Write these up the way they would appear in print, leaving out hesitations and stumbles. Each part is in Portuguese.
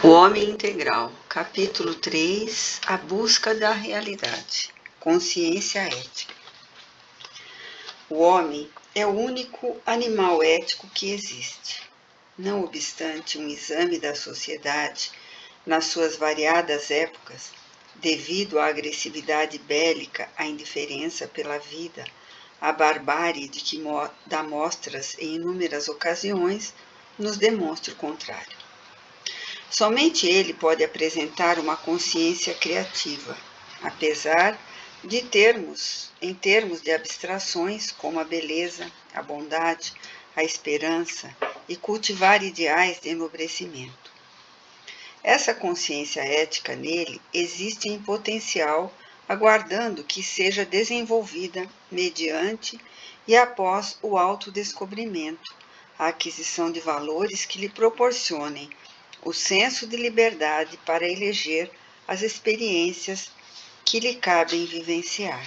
O Homem Integral, capítulo 3, A Busca da Realidade, Consciência Ética. O homem é o único animal ético que existe. Não obstante um exame da sociedade, nas suas variadas épocas, devido à agressividade bélica, à indiferença pela vida, à barbárie de que dá mostras em inúmeras ocasiões, nos demonstra o contrário. Somente ele pode apresentar uma consciência criativa, apesar de em termos de abstrações como a beleza, a bondade, a esperança e cultivar ideais de enobrecimento. Essa consciência ética nele existe em potencial, aguardando que seja desenvolvida mediante e após o autodescobrimento, a aquisição de valores que lhe proporcionem o senso de liberdade para eleger as experiências que lhe cabem vivenciar.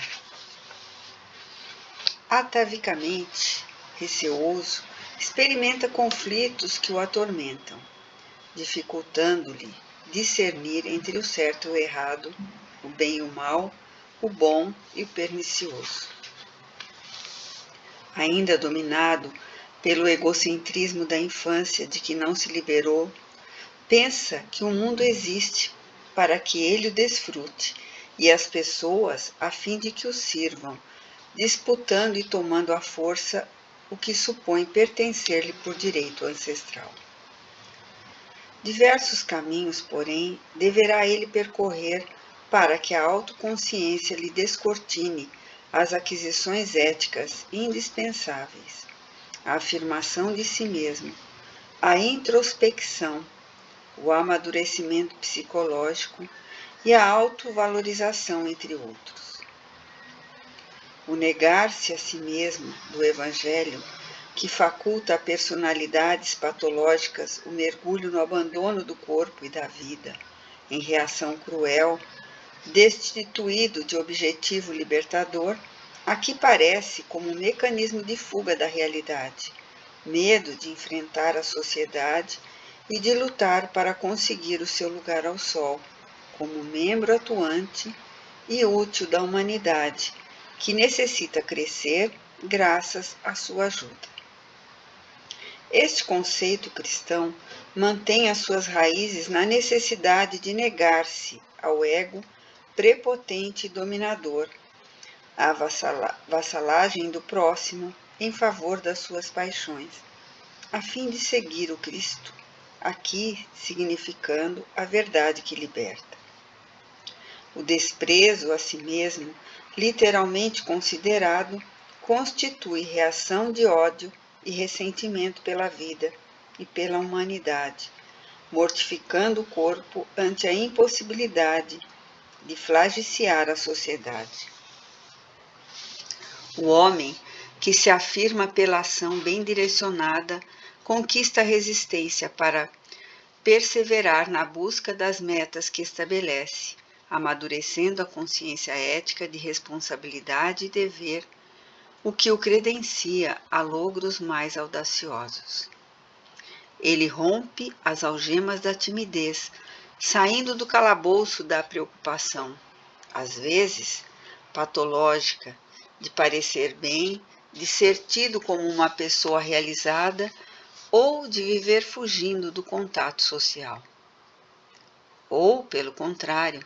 Atavicamente, receoso, experimenta conflitos que o atormentam, dificultando-lhe discernir entre o certo e o errado, o bem e o mal, o bom e o pernicioso. Ainda dominado pelo egocentrismo da infância de que não se liberou, pensa que o mundo existe para que ele o desfrute e as pessoas a fim de que o sirvam, disputando e tomando à força o que supõe pertencer-lhe por direito ancestral. Diversos caminhos, porém, deverá ele percorrer para que a autoconsciência lhe descortine as aquisições éticas indispensáveis, a afirmação de si mesmo, a introspecção, o amadurecimento psicológico e a autovalorização, entre outros. O negar-se a si mesmo do Evangelho, que faculta a personalidades patológicas o mergulho no abandono do corpo e da vida, em reação cruel, destituído de objetivo libertador, aqui parece como um mecanismo de fuga da realidade, medo de enfrentar a sociedade e de lutar para conseguir o seu lugar ao sol, como membro atuante e útil da humanidade, que necessita crescer graças à sua ajuda. Este conceito cristão mantém as suas raízes na necessidade de negar-se ao ego prepotente e dominador, à vassalagem do próximo em favor das suas paixões, a fim de seguir o Cristo, aqui significando a verdade que liberta. O desprezo a si mesmo, literalmente considerado, constitui reação de ódio e ressentimento pela vida e pela humanidade, mortificando o corpo ante a impossibilidade de flagiciar a sociedade. O homem que se afirma pela ação bem direcionada conquista a resistência para perseverar na busca das metas que estabelece, amadurecendo a consciência ética de responsabilidade e dever, o que o credencia a logros mais audaciosos. Ele rompe as algemas da timidez, saindo do calabouço da preocupação, às vezes patológica, de parecer bem, de ser tido como uma pessoa realizada ou de viver fugindo do contato social. Ou, pelo contrário,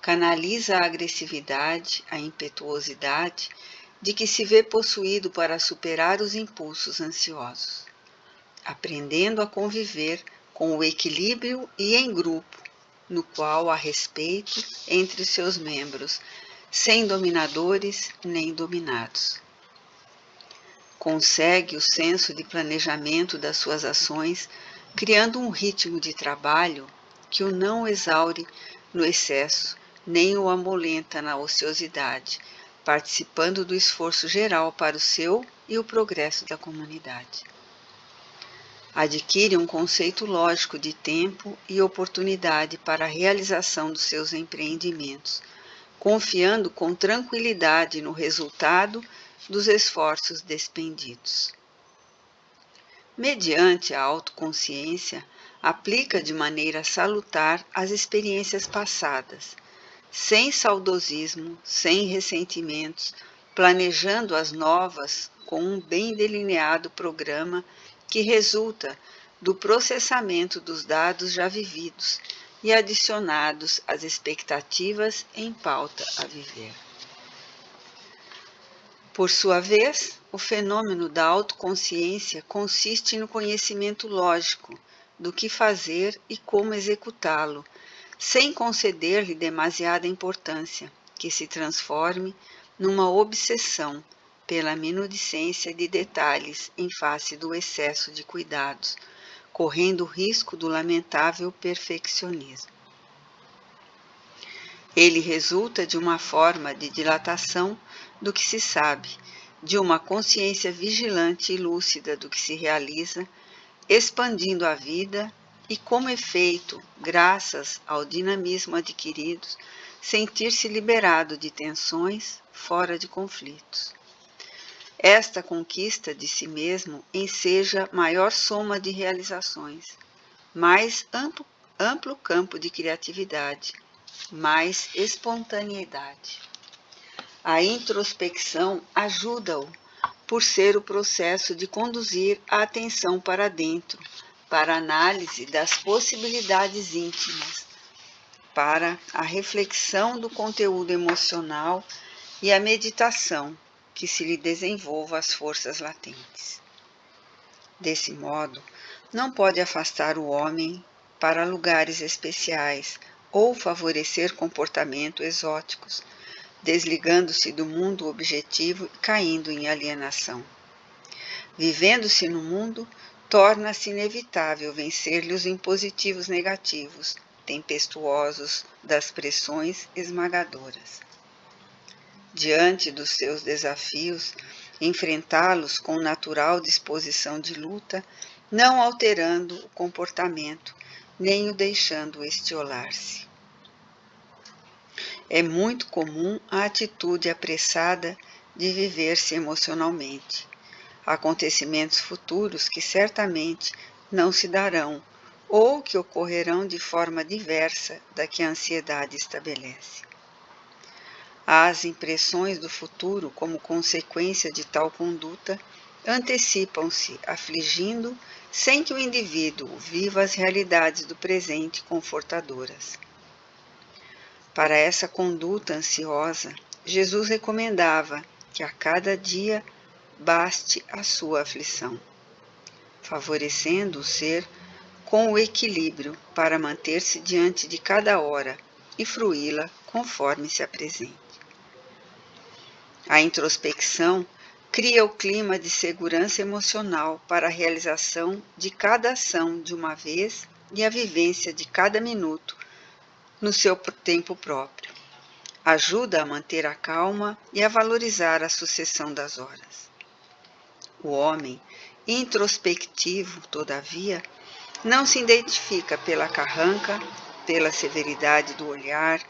canaliza a agressividade, a impetuosidade de que se vê possuído para superar os impulsos ansiosos, aprendendo a conviver com o equilíbrio e em grupo, no qual há respeito entre seus membros, sem dominadores nem dominados. Consegue o senso de planejamento das suas ações, criando um ritmo de trabalho que o não exaure no excesso, nem o amolenta na ociosidade, participando do esforço geral para o seu e o progresso da comunidade. Adquire um conceito lógico de tempo e oportunidade para a realização dos seus empreendimentos, confiando com tranquilidade no resultado dos esforços despendidos. Mediante a autoconsciência, aplica de maneira salutar as experiências passadas, sem saudosismo, sem ressentimentos, planejando as novas com um bem delineado programa que resulta do processamento dos dados já vividos e adicionados às expectativas em pauta a viver. Por sua vez, o fenômeno da autoconsciência consiste no conhecimento lógico do que fazer e como executá-lo, sem conceder-lhe demasiada importância, que se transforme numa obsessão pela minudicência de detalhes em face do excesso de cuidados, correndo o risco do lamentável perfeccionismo. Ele resulta de uma forma de dilatação do que se sabe, de uma consciência vigilante e lúcida do que se realiza, expandindo a vida e, como efeito, graças ao dinamismo adquirido, sentir-se liberado de tensões, fora de conflitos. Esta conquista de si mesmo enseja maior soma de realizações, mais amplo campo de criatividade, mais espontaneidade. A introspecção ajuda-o por ser o processo de conduzir a atenção para dentro, para a análise das possibilidades íntimas, para a reflexão do conteúdo emocional e a meditação que se lhe desenvolva as forças latentes. Desse modo, não pode afastar o homem para lugares especiais ou favorecer comportamentos exóticos, desligando-se do mundo objetivo e caindo em alienação. Vivendo-se no mundo, torna-se inevitável vencer-lhe os impositivos negativos, tempestuosos das pressões esmagadoras. Diante dos seus desafios, enfrentá-los com natural disposição de luta, não alterando o comportamento, nem o deixando estiolar-se. É muito comum a atitude apressada de viver-se emocionalmente. Acontecimentos futuros que certamente não se darão ou que ocorrerão de forma diversa da que a ansiedade estabelece. As impressões do futuro, como consequência de tal conduta, antecipam-se, afligindo, sem que o indivíduo viva as realidades do presente confortadoras. Para essa conduta ansiosa, Jesus recomendava que a cada dia baste a sua aflição, favorecendo o ser com o equilíbrio para manter-se diante de cada hora e fruí-la conforme se apresente. A introspecção cria o clima de segurança emocional para a realização de cada ação de uma vez e a vivência de cada minuto no seu tempo próprio. Ajuda a manter a calma e a valorizar a sucessão das horas. O homem introspectivo, todavia, não se identifica pela carranca, pela severidade do olhar,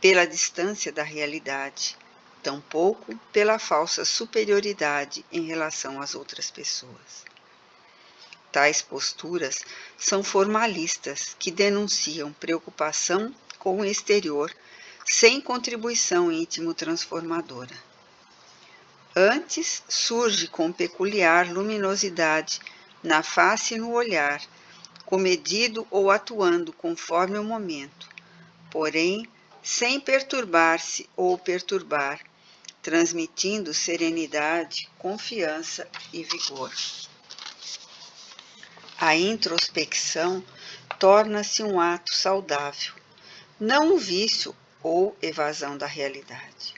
pela distância da realidade, tampouco pela falsa superioridade em relação às outras pessoas. Tais posturas são formalistas que denunciam preocupação com o exterior, sem contribuição íntimo transformadora. Antes surge com peculiar luminosidade na face e no olhar, comedido ou atuando conforme o momento, porém sem perturbar-se ou perturbar, transmitindo serenidade, confiança e vigor. A introspecção torna-se um ato saudável, não um vício ou evasão da realidade.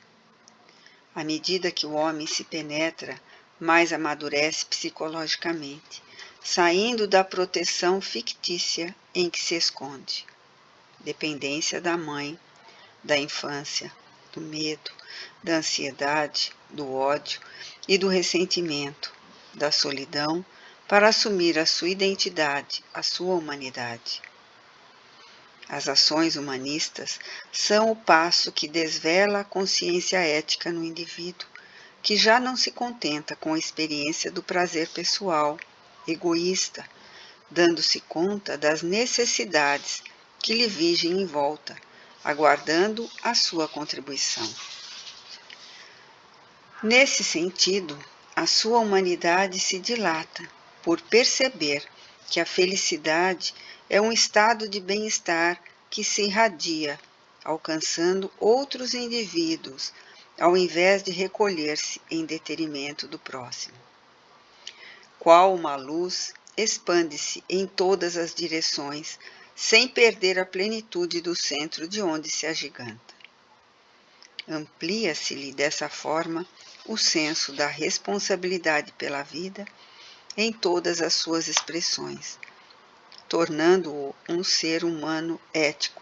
À medida que o homem se penetra, mais amadurece psicologicamente, saindo da proteção fictícia em que se esconde. Dependência da mãe, da infância, do medo, da ansiedade, do ódio e do ressentimento, da solidão, para assumir a sua identidade, a sua humanidade. As ações humanistas são o passo que desvela a consciência ética no indivíduo, que já não se contenta com a experiência do prazer pessoal, egoísta, dando-se conta das necessidades que lhe vigem em volta, aguardando a sua contribuição. Nesse sentido, a sua humanidade se dilata por perceber que a felicidade é um estado de bem-estar que se irradia, alcançando outros indivíduos, ao invés de recolher-se em detrimento do próximo. Qual uma luz, expande-se em todas as direções, sem perder a plenitude do centro de onde se agiganta. Amplia-se-lhe dessa forma o senso da responsabilidade pela vida em todas as suas expressões, tornando-o um ser humano ético,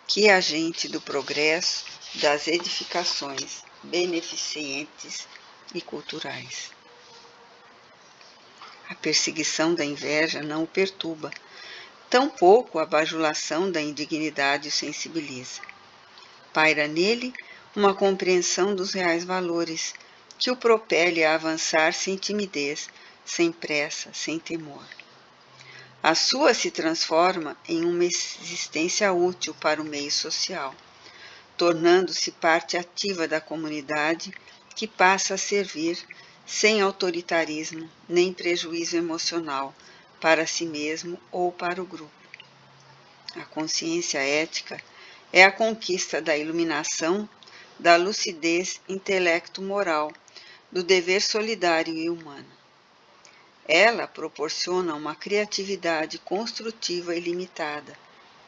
que é agente do progresso, das edificações beneficentes e culturais. A perseguição da inveja não o perturba, tampouco a bajulação da indignidade o sensibiliza. Paira nele uma compreensão dos reais valores, que o propele a avançar sem timidez, sem pressa, sem temor. A sua se transforma em uma existência útil para o meio social, tornando-se parte ativa da comunidade que passa a servir sem autoritarismo nem prejuízo emocional para si mesmo ou para o grupo. A consciência ética é a conquista da iluminação, da lucidez intelecto-moral, do dever solidário e humano. Ela proporciona uma criatividade construtiva ilimitada,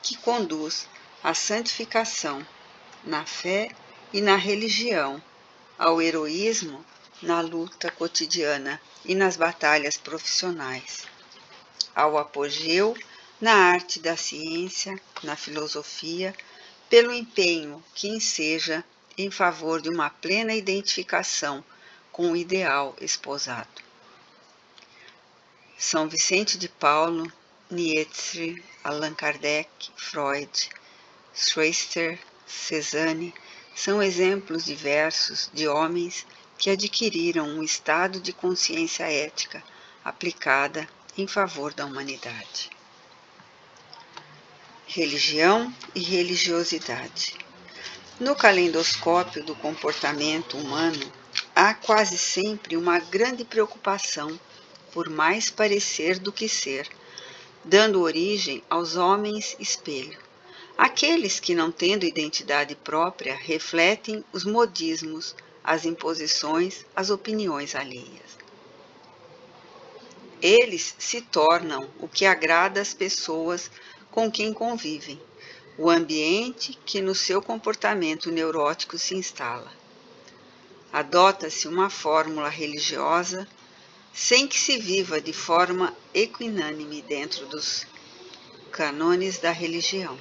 que conduz à santificação na fé e na religião, ao heroísmo na luta cotidiana e nas batalhas profissionais, ao apogeu na arte da ciência, na filosofia, pelo empenho que enseja em favor de uma plena identificação com o ideal esposado. São Vicente de Paulo, Nietzsche, Allan Kardec, Freud, Schweitzer, Cézanne são exemplos diversos de homens que adquiriram um estado de consciência ética aplicada em favor da humanidade. Religião e religiosidade. No calendoscópio do comportamento humano, há quase sempre uma grande preocupação por mais parecer do que ser, dando origem aos homens espelho. Aqueles que, não tendo identidade própria, refletem os modismos, as imposições, as opiniões alheias. Eles se tornam o que agrada às pessoas com quem convivem, o ambiente que no seu comportamento neurótico se instala. Adota-se uma fórmula religiosa sem que se viva de forma equinânime dentro dos cânones da religião.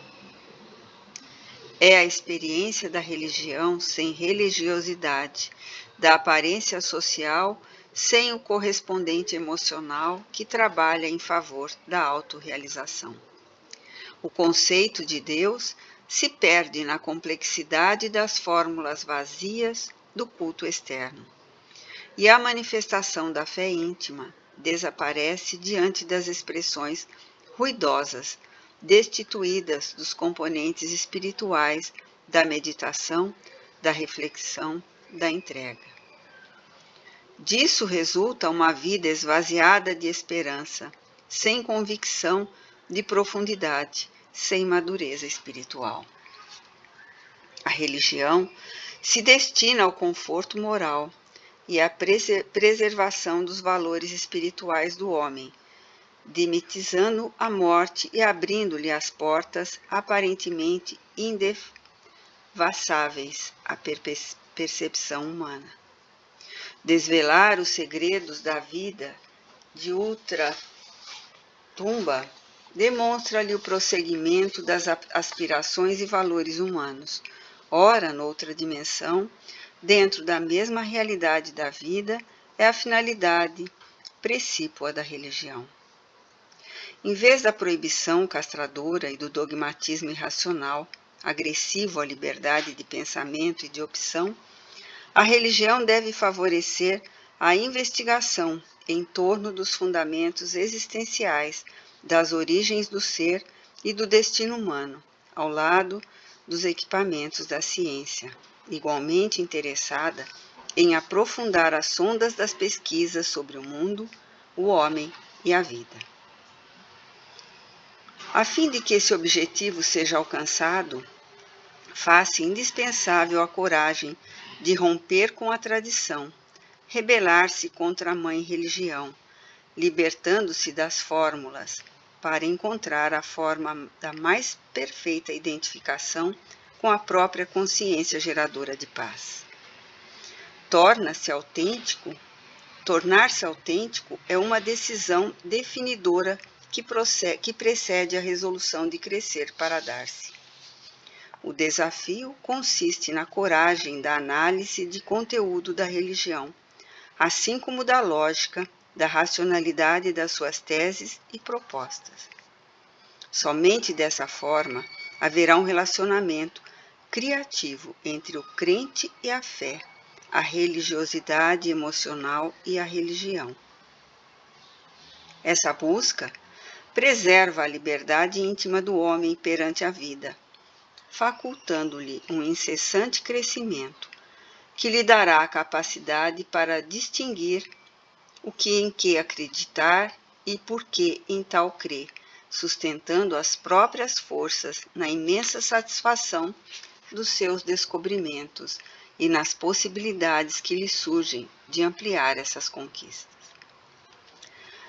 É a experiência da religião sem religiosidade, da aparência social sem o correspondente emocional que trabalha em favor da autorrealização. O conceito de Deus se perde na complexidade das fórmulas vazias do culto externo, e a manifestação da fé íntima desaparece diante das expressões ruidosas, destituídas dos componentes espirituais da meditação, da reflexão, da entrega. Disso resulta uma vida esvaziada de esperança, sem convicção de profundidade, sem madureza espiritual. A religião se destina ao conforto moral e à preservação dos valores espirituais do homem, demitizando a morte e abrindo-lhe as portas aparentemente indevassáveis à percepção humana. Desvelar os segredos da vida de ultratumba demonstra-lhe o prosseguimento das aspirações e valores humanos, ora noutra dimensão, dentro da mesma realidade da vida, é a finalidade precípua da religião. Em vez da proibição castradora e do dogmatismo irracional, agressivo à liberdade de pensamento e de opção, a religião deve favorecer a investigação em torno dos fundamentos existenciais das origens do ser e do destino humano, ao lado dos equipamentos da ciência, igualmente interessada em aprofundar as sondas das pesquisas sobre o mundo, o homem e a vida. A fim de que esse objetivo seja alcançado, faz-se indispensável a coragem de romper com a tradição, rebelar-se contra a mãe religião, libertando-se das fórmulas, para encontrar a forma da mais perfeita identificação com a própria consciência geradora de paz. Tornar-se autêntico é uma decisão definidora que precede a resolução de crescer para dar-se. O desafio consiste na coragem da análise de conteúdo da religião, assim como da lógica, da racionalidade das suas teses e propostas. Somente dessa forma haverá um relacionamento criativo entre o crente e a fé, a religiosidade emocional e a religião. Essa busca preserva a liberdade íntima do homem perante a vida, facultando-lhe um incessante crescimento, que lhe dará a capacidade para distinguir o que em que acreditar e por que em tal crer, sustentando as próprias forças na imensa satisfação dos seus descobrimentos e nas possibilidades que lhe surgem de ampliar essas conquistas.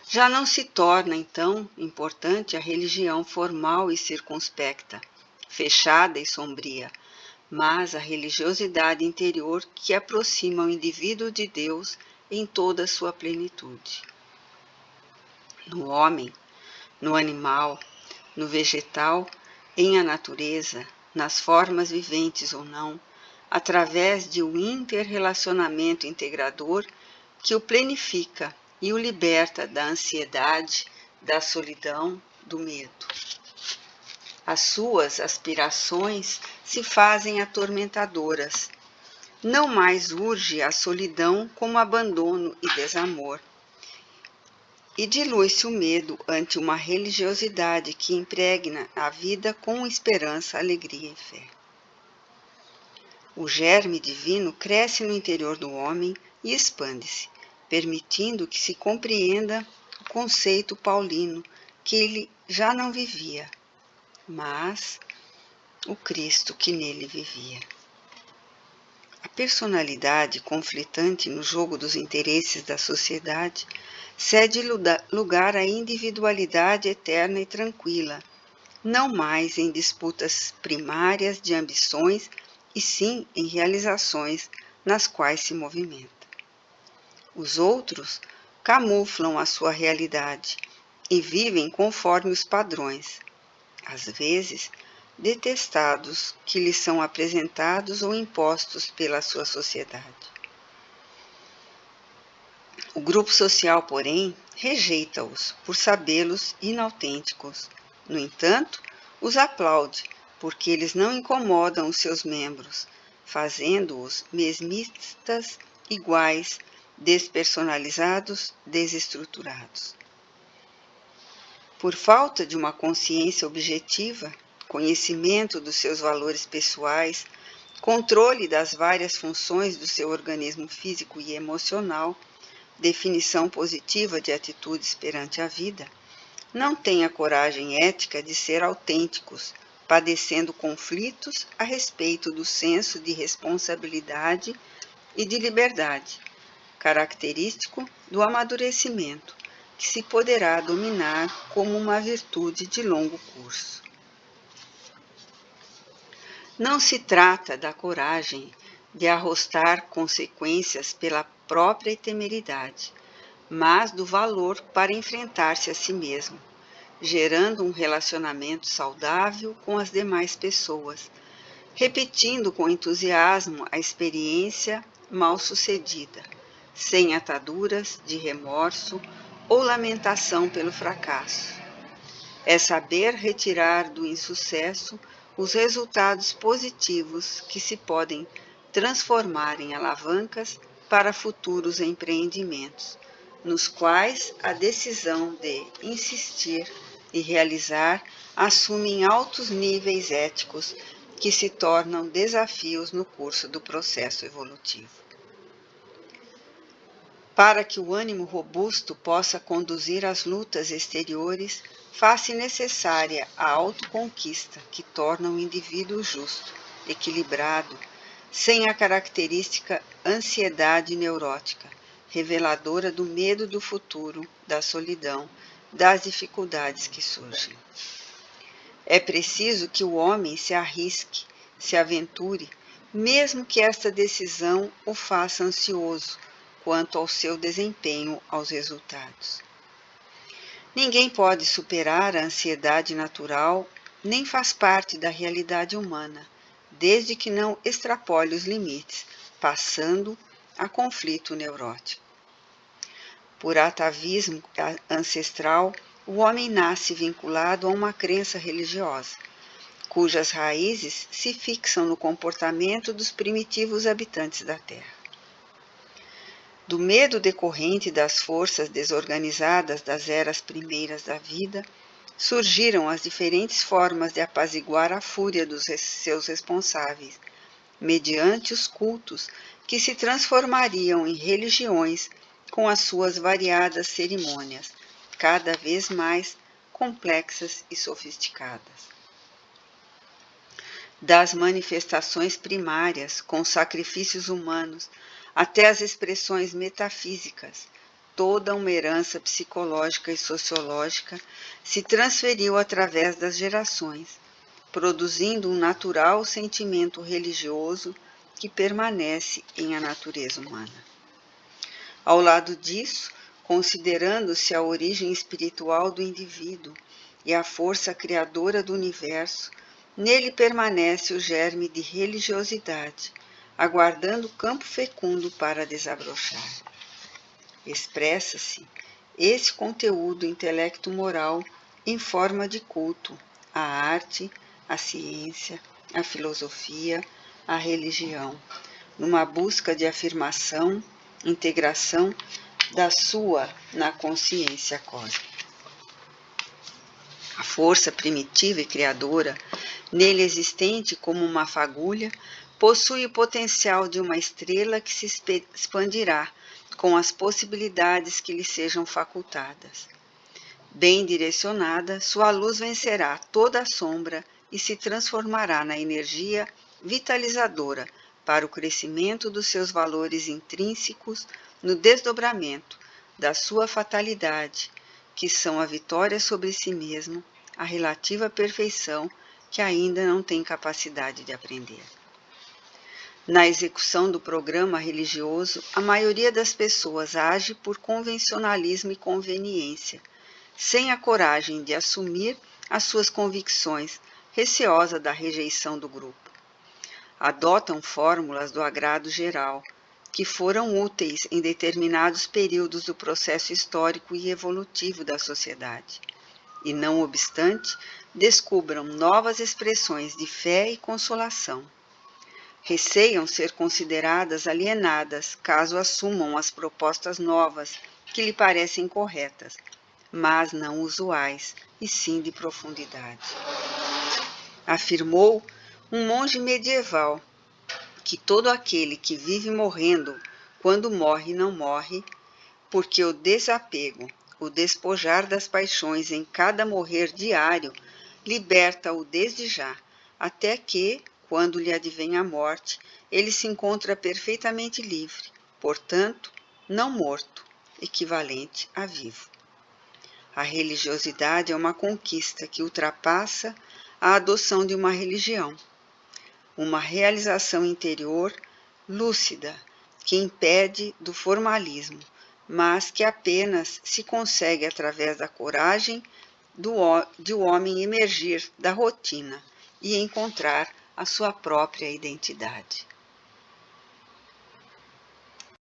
Já não se torna, então, importante a religião formal e circunspecta, fechada e sombria, mas a religiosidade interior que aproxima o indivíduo de Deus em toda a sua plenitude. No homem, no animal, no vegetal, em a natureza, nas formas viventes ou não, através de um interrelacionamento integrador que o plenifica e o liberta da ansiedade, da solidão, do medo. As suas aspirações se fazem atormentadoras. Não mais urge a solidão como abandono e desamor. E dilui-se o medo ante uma religiosidade que impregna a vida com esperança, alegria e fé. O germe divino cresce no interior do homem e expande-se, permitindo que se compreenda o conceito paulino que ele já não vivia, mas o Cristo que nele vivia. A personalidade conflitante no jogo dos interesses da sociedade cede lugar à individualidade eterna e tranquila, não mais em disputas primárias de ambições, e sim em realizações nas quais se movimenta. Os outros camuflam a sua realidade e vivem conforme os padrões, às vezes detestados, que lhes são apresentados ou impostos pela sua sociedade. O grupo social, porém, rejeita-os por sabê-los inautênticos. No entanto, os aplaude, porque eles não incomodam os seus membros, fazendo-os mesmistas, iguais, despersonalizados, desestruturados. Por falta de uma consciência objetiva, conhecimento dos seus valores pessoais, controle das várias funções do seu organismo físico e emocional, definição positiva de atitudes perante a vida, não têm a coragem ética de ser autênticos, padecendo conflitos a respeito do senso de responsabilidade e de liberdade, característico do amadurecimento, que se poderá dominar como uma virtude de longo curso. Não se trata da coragem de arrostar consequências pela própria temeridade, mas do valor para enfrentar-se a si mesmo, gerando um relacionamento saudável com as demais pessoas, repetindo com entusiasmo a experiência mal-sucedida, sem ataduras de remorso ou lamentação pelo fracasso. É saber retirar do insucesso os resultados positivos que se podem transformar em alavancas para futuros empreendimentos, nos quais a decisão de insistir e realizar assumem altos níveis éticos que se tornam desafios no curso do processo evolutivo. Para que o ânimo robusto possa conduzir às lutas exteriores, faz-se necessária a autoconquista que torna o indivíduo justo, equilibrado, sem a característica ansiedade neurótica, reveladora do medo do futuro, da solidão, das dificuldades que surgem. É preciso que o homem se arrisque, se aventure, mesmo que esta decisão o faça ansioso quanto ao seu desempenho aos resultados. Ninguém pode superar a ansiedade natural, nem faz parte da realidade humana, desde que não extrapole os limites, passando a conflito neurótico. Por atavismo ancestral, o homem nasce vinculado a uma crença religiosa, cujas raízes se fixam no comportamento dos primitivos habitantes da Terra. Do medo decorrente das forças desorganizadas das eras primeiras da vida, surgiram as diferentes formas de apaziguar a fúria dos seus responsáveis, mediante os cultos que se transformariam em religiões com as suas variadas cerimônias, cada vez mais complexas e sofisticadas. Das manifestações primárias, com sacrifícios humanos, até as expressões metafísicas, toda uma herança psicológica e sociológica se transferiu através das gerações, produzindo um natural sentimento religioso que permanece em a natureza humana. Ao lado disso, considerando-se a origem espiritual do indivíduo e a força criadora do universo, nele permanece o germe de religiosidade, aguardando o campo fecundo para desabrochar. Expressa-se esse conteúdo intelecto-moral em forma de culto à arte, à ciência, à filosofia, à religião, numa busca de afirmação, integração da sua na consciência cósmica. A força primitiva e criadora, nele existente como uma fagulha, possui o potencial de uma estrela que se expandirá com as possibilidades que lhe sejam facultadas. Bem direcionada, sua luz vencerá toda a sombra e se transformará na energia vitalizadora para o crescimento dos seus valores intrínsecos no desdobramento da sua fatalidade, que são a vitória sobre si mesmo, a relativa perfeição que ainda não tem capacidade de aprender. Na execução do programa religioso, a maioria das pessoas age por convencionalismo e conveniência, sem a coragem de assumir as suas convicções, receosa da rejeição do grupo. Adotam fórmulas do agrado geral, que foram úteis em determinados períodos do processo histórico e evolutivo da sociedade, e, não obstante, descubram novas expressões de fé e consolação. Receiam ser consideradas alienadas caso assumam as propostas novas que lhe parecem corretas, mas não usuais, e sim de profundidade. Afirmou um monge medieval que todo aquele que vive morrendo, quando morre não morre, porque o desapego, o despojar das paixões em cada morrer diário, liberta-o desde já, até que, quando lhe advém a morte, ele se encontra perfeitamente livre, portanto, não morto, equivalente a vivo. A religiosidade é uma conquista que ultrapassa a adoção de uma religião, uma realização interior lúcida que impede do formalismo, mas que apenas se consegue através da coragem de o homem emergir da rotina e encontrar a sua própria identidade.